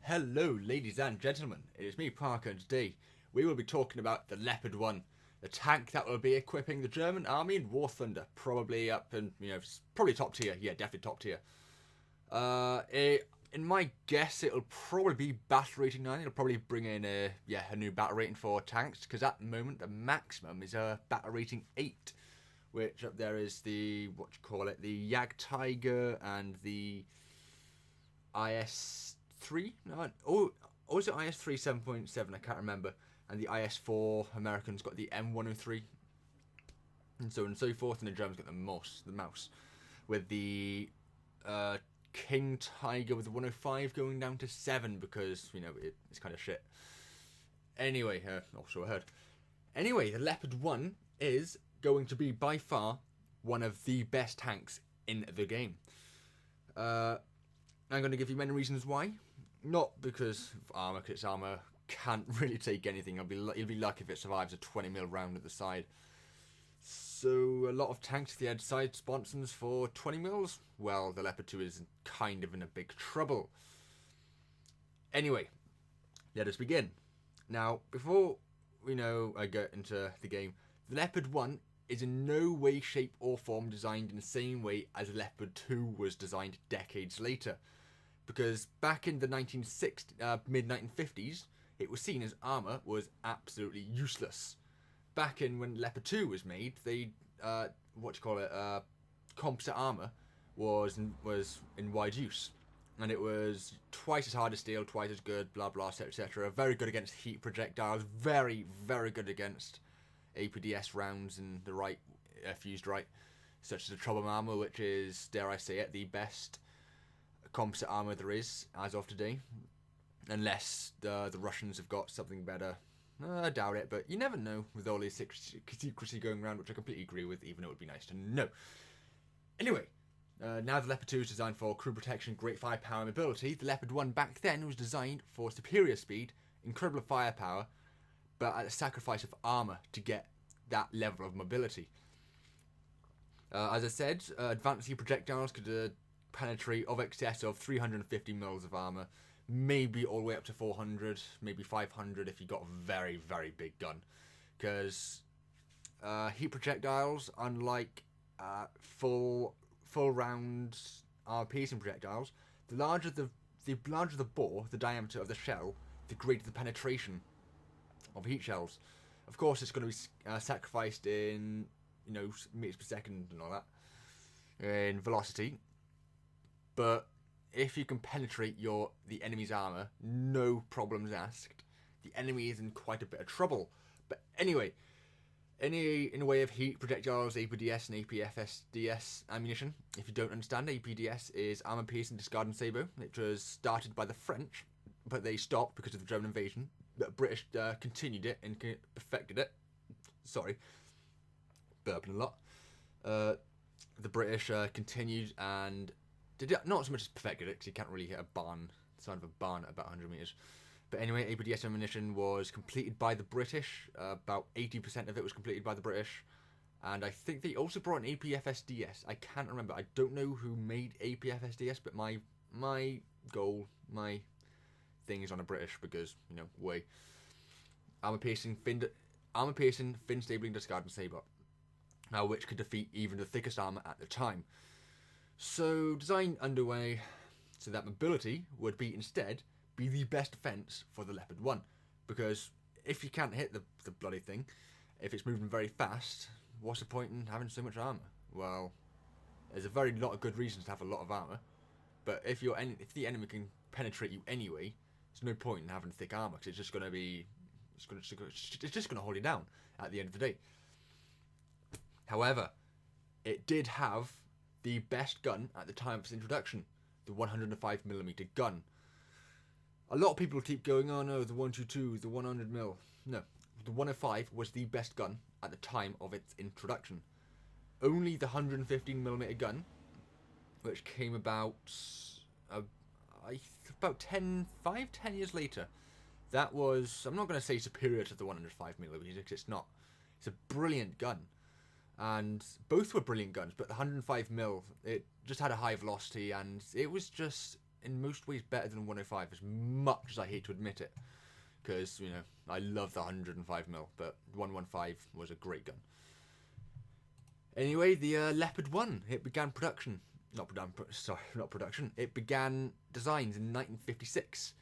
Hello, ladies and gentlemen. It is me, Parker, and today we will be talking about the Leopard 1, the tank that will be equipping the German army in War Thunder. Probably up in, probably top tier. Yeah, definitely top tier. In my guess, it'll probably be battle rating 9. It'll probably bring in a new battle rating for tanks, because at the moment the maximum is a battle rating 8, which up there is the the Jagdtiger and the IS-3. No, or was it IS-3 7.7? I can't remember. And the IS-4 Americans got the M103, and so on and so forth. And the Germans got the mouse, with the King Tiger with the 105 going down to 7 because it's kind of shit. Anyway, also I heard. Anyway, the Leopard 1 is going to be by far one of the best tanks in the game. I'm going to give you many reasons why. Not because of armour, because its armour can't really take anything. You'll be lucky if it survives a 20mm round at the side. So a lot of tanks, they had side sponsons for 20mm. Well, the Leopard 2 is kind of in a big trouble. Anyway, let us begin. Now, before I get into the game, the Leopard 1 is in no way, shape or form designed in the same way as Leopard 2 was designed decades later. Because back in the mid-1950s, it was seen as armour was absolutely useless. Back in when Leopard 2 was made, composite armour was in wide use. And it was twice as hard as steel, twice as good, blah blah, etc. Very good against heat projectiles, very, very good against APDS rounds and the right, fused right, such as the trouble armour, which is, dare I say it, the best composite armour there is as of today. Unless the Russians have got something better. I doubt it, but you never know with all this secrecy going around, which I completely agree with, even though it would be nice to know. Anyway, now the Leopard 2 is designed for crew protection, great firepower and mobility. The Leopard 1 back then was designed for superior speed, incredible firepower, but at the sacrifice of armour to get that level of mobility. As I said, advanced heat projectiles could penetrate of excess of 350mm of armour, maybe all the way up to 400, maybe 500 if you got a very, very big gun. Because heat projectiles, unlike full round piercing projectiles, the larger the bore, the diameter of the shell, the greater the penetration of heat shells. Of course, it's going to be sacrificed in meters per second and all that, in velocity. But if you can penetrate the enemy's armour, no problems asked. The enemy is in quite a bit of trouble. But anyway, in the way of heat projectiles, APDS and APFSDS ammunition, if you don't understand, APDS is armour piercing discarding sabre, which was started by the French, but they stopped because of the German invasion. The British continued it and perfected it. Sorry, burping a lot. The British continued and did it, not so much as perfected it, because you can't really hit the side of a barn at about 100 metres. But anyway, APDS ammunition was completed by the British. About 80% of it was completed by the British. And I think they also brought an APFSDS. I can't remember. I don't know who made APFSDS, but my goal, my thing is on a British, because, way. Armour piercing, fin stabling, discarding sabre. Which could defeat even the thickest armour at the time. So, design underway so that mobility would instead be the best defence for the Leopard 1. Because if you can't hit the bloody thing, if it's moving very fast, what's the point in having so much armour? Well, there's a very lot of good reasons to have a lot of armour. But if the enemy can penetrate you anyway, there's no point in having thick armour, because it's just going to hold you down at the end of the day. However, it did have the best gun at the time of its introduction, the 105mm gun. A lot of people keep going, oh no, the 122, the 100mm. No, the 105 was the best gun at the time of its introduction. Only the 115mm gun, which came about 10 years later, that was, I'm not going to say superior to the 105mm, because it's not. It's a brilliant gun. And both were brilliant guns, but the 105mm, it just had a high velocity, and it was just in most ways better than 105, as much as I hate to admit it. Because, you know, I love the 105mm, but 115 was a great gun. Anyway, the Leopard 1, it began production. Not production. It began designs in 1956.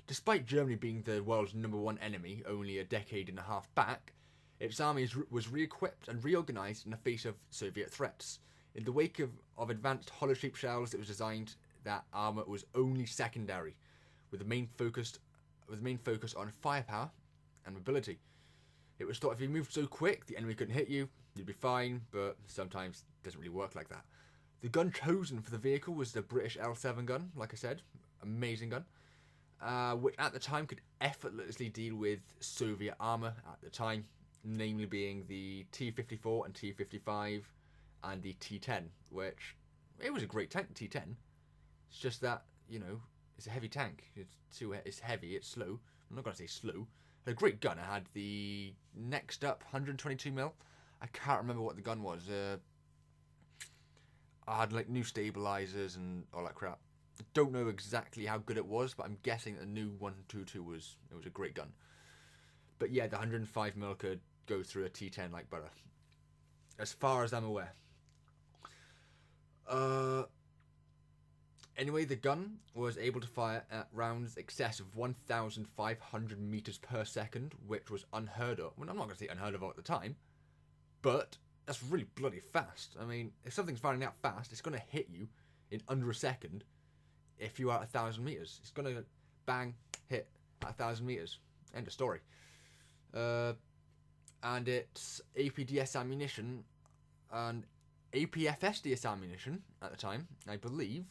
Despite Germany being the world's #1 enemy only a decade and a half back, its army was re-equipped and reorganised in the face of Soviet threats. In the wake of advanced hollow-shaped shells, it was designed that armour was only secondary, with the main focus on firepower and mobility. It was thought if you moved so quick, the enemy couldn't hit you, you'd be fine, but sometimes it doesn't really work like that. The gun chosen for the vehicle was the British L7 gun, like I said, amazing gun, which at the time could effortlessly deal with Soviet armour at the time, namely being the T-54 and T-55 and the T-10, which, it was a great tank, the T-10. It's just that, you know, it's a heavy tank. It's heavy, it's slow. I'm not going to say slow. It's a great gun. It had the next up 122mm. I can't remember what the gun was. I had like new stabilizers and all that crap. I don't know exactly how good it was, but I'm guessing that the new 122 was a great gun. But yeah, the 105mm could go through a T10 like butter, as far as I'm aware. Anyway, the gun was able to fire at rounds excess of 1,500 meters per second, which was unheard of. Well, I'm not going to say unheard of at the time, but that's really bloody fast. I mean, if something's firing that fast, it's going to hit you in under a second. If you are at 1,000 meters, it's going to bang, hit at 1,000 meters. End of story. And its APDS ammunition and APFSDS ammunition at the time, I believe,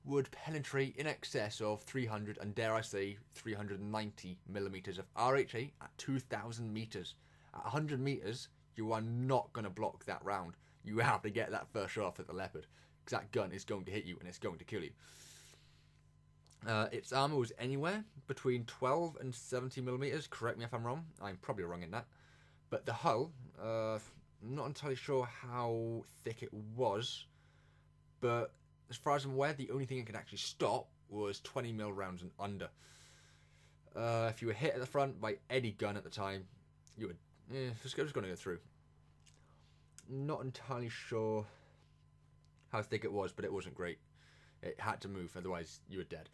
would penetrate in excess of 300 and dare I say 390mm of RHA at 2,000 meters. At 100 meters, you are not going to block that round. You have to get that first shot off at the Leopard, because that gun is going to hit you and it's going to kill you. Its armour was anywhere between 12 and 70mm. Correct me if I'm wrong. I'm probably wrong in that. But the hull, I'm not entirely sure how thick it was, but as far as I'm aware, the only thing it could actually stop was 20mm rounds and under. If you were hit at the front by any gun at the time, you would, it's just going to go through. Not entirely sure how thick it was, but it wasn't great. It had to move, otherwise you were dead.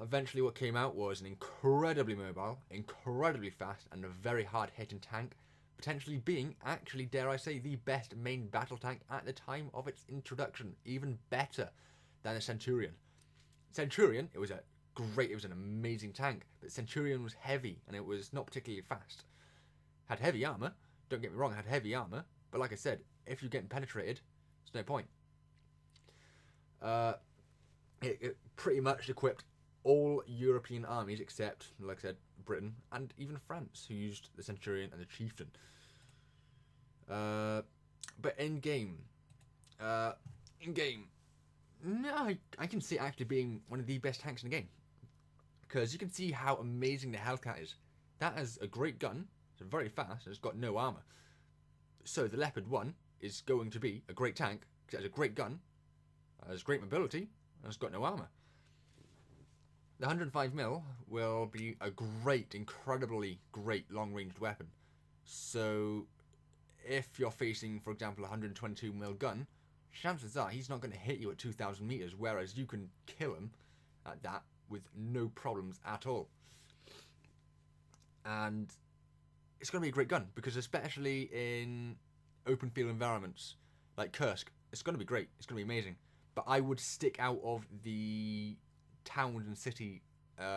Eventually what came out was an incredibly mobile, incredibly fast, and a very hard-hitting tank, potentially being, actually, dare I say, the best main battle tank at the time of its introduction, even better than the Centurion. Centurion, it was an amazing tank, but Centurion was heavy, and it was not particularly fast. Had heavy armour, don't get me wrong, had heavy armour, but like I said, if you're getting penetrated, there's no point. It pretty much equipped all European armies except, like I said, Britain and even France, who used the Centurion and the Chieftain. But in game, no, I can see it actually being one of the best tanks in the game, because you can see how amazing the Hellcat is. That is a great gun. It's very fast and it's got no armor. So the Leopard 1 is going to be a great tank because it has a great gun, has great mobility, and it's got no armor. The 105mm will be a great, incredibly great long-ranged weapon. So if you're facing, for example, a 122mm gun, chances are he's not going to hit you at 2,000 meters, whereas you can kill him at that with no problems at all. And it's going to be a great gun, because especially in open field environments like Kursk, it's going to be great. It's going to be amazing. But I would stick out of the towns and city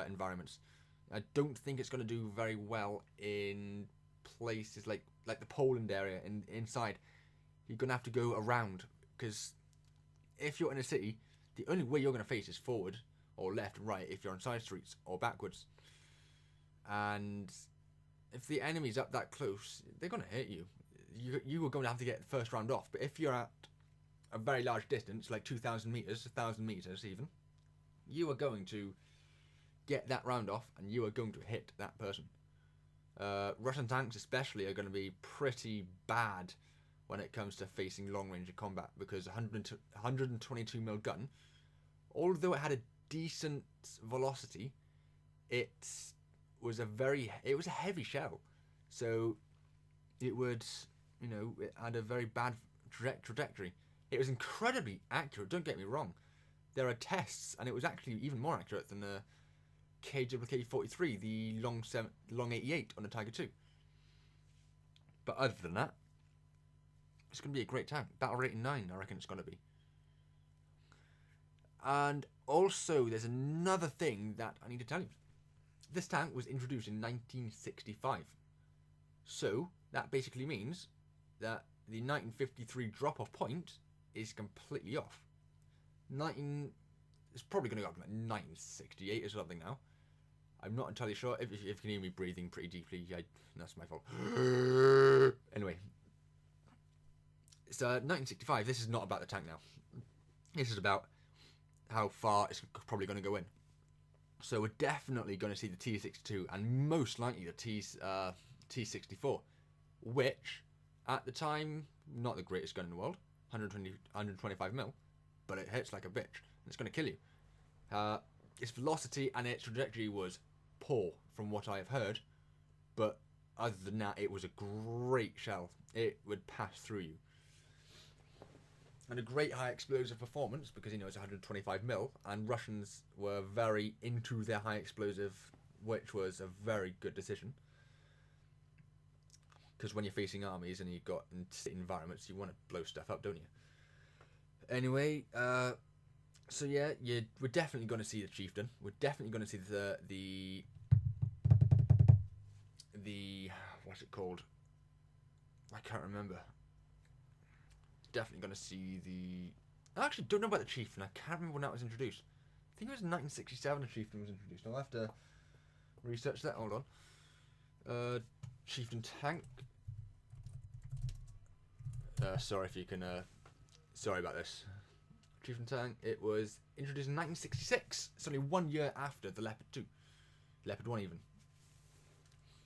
environments. I don't think it's going to do very well in places like the Poland area inside. You're going to have to go around, because if you're in a city, the only way you're going to face is forward or left and right if you're on side streets, or backwards. And if the enemy's up that close, they're going to hit you. You are going to have to get the first round off. But if you're at a very large distance, like 2,000 meters, 1,000 meters even, you are going to get that round off, and you are going to hit that person. Russian tanks especially are going to be pretty bad when it comes to facing long-range combat, because 122mm gun although it had a decent velocity, it was a heavy shell, so it would, it had a very bad trajectory. It was incredibly accurate, don't get me wrong. There are tests, and it was actually even more accurate than the KWK-43, the long 88 on the Tiger II. But other than that, it's going to be a great tank. Battle rating 9, I reckon it's going to be. And also, there's another thing that I need to tell you. This tank was introduced in 1965. So, that basically means that the 1953 drop-off point is completely off. It's probably going to go up to like 1968 or something now. I'm not entirely sure. If you can hear me breathing pretty deeply, that's my fault. Anyway. So, 1965, this is not about the tank now. This is about how far it's probably going to go in. So we're definitely going to see the T-62 and most likely the T-64, which, at the time, not the greatest gun in the world, 125 mil, but it hits like a bitch. It's going to kill you. Its velocity and its trajectory was poor, from what I have heard, but other than that, it was a great shell. It would pass through you. And a great high explosive performance, because it's 125 mil, and Russians were very into their high explosive, which was a very good decision. Because when you're facing armies and you've got environments, you want to blow stuff up, don't you? Anyway, so yeah, we're definitely going to see the Chieftain. We're definitely going to see the what's it called? I can't remember. Definitely going to see I actually don't know about the Chieftain. I can't remember when that was introduced. I think it was 1967 the Chieftain was introduced. I'll have to research that. Hold on. Chieftain tank. Sorry if you can... sorry about this. Chieftain tank. It was introduced in 1966. It's only 1 year after the Leopard 2. Leopard 1 even.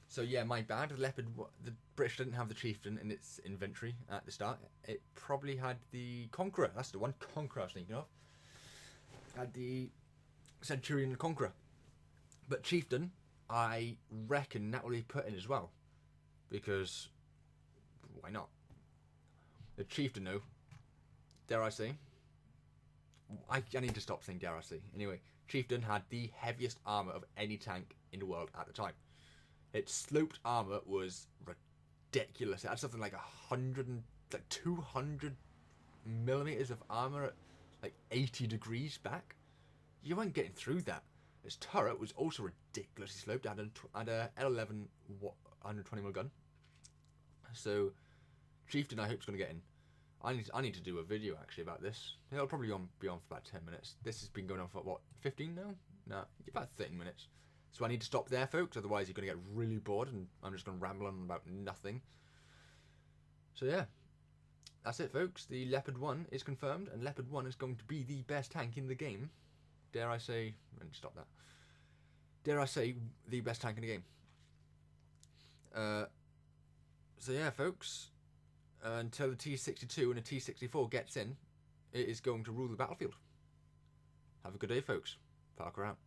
So yeah, my bad. The British didn't have the Chieftain in its inventory at the start. It probably had the Conqueror. That's the one. Conqueror I was thinking of. Had the Centurion and Conqueror. But Chieftain, I reckon that will be put in as well. Because, why not? The Chieftain, though, dare I say? I need to stop saying dare I say. Anyway, Chieftain had the heaviest armour of any tank in the world at the time. Its sloped armour was ridiculous. It had something like 200 millimeters of armour at like 80 degrees back. You weren't getting through that. Its turret was also ridiculously sloped. It had a L11 120mm gun. So, Chieftain, I hope, is going to get in. I need to do a video actually about this. It'll probably be on for about 10 minutes. This has been going on for what, 15 now? No, about 30 minutes. So I need to stop there, folks, otherwise you're going to get really bored and I'm just going to ramble on about nothing. So yeah, that's it, folks. The Leopard 1 is confirmed, and Leopard 1 is going to be the best tank in the game. Dare I say, and stop that. Dare I say, the best tank in the game. So yeah, folks, until the T-62 and the T-64 gets in, it is going to rule the battlefield. Have a good day, folks. Parker out.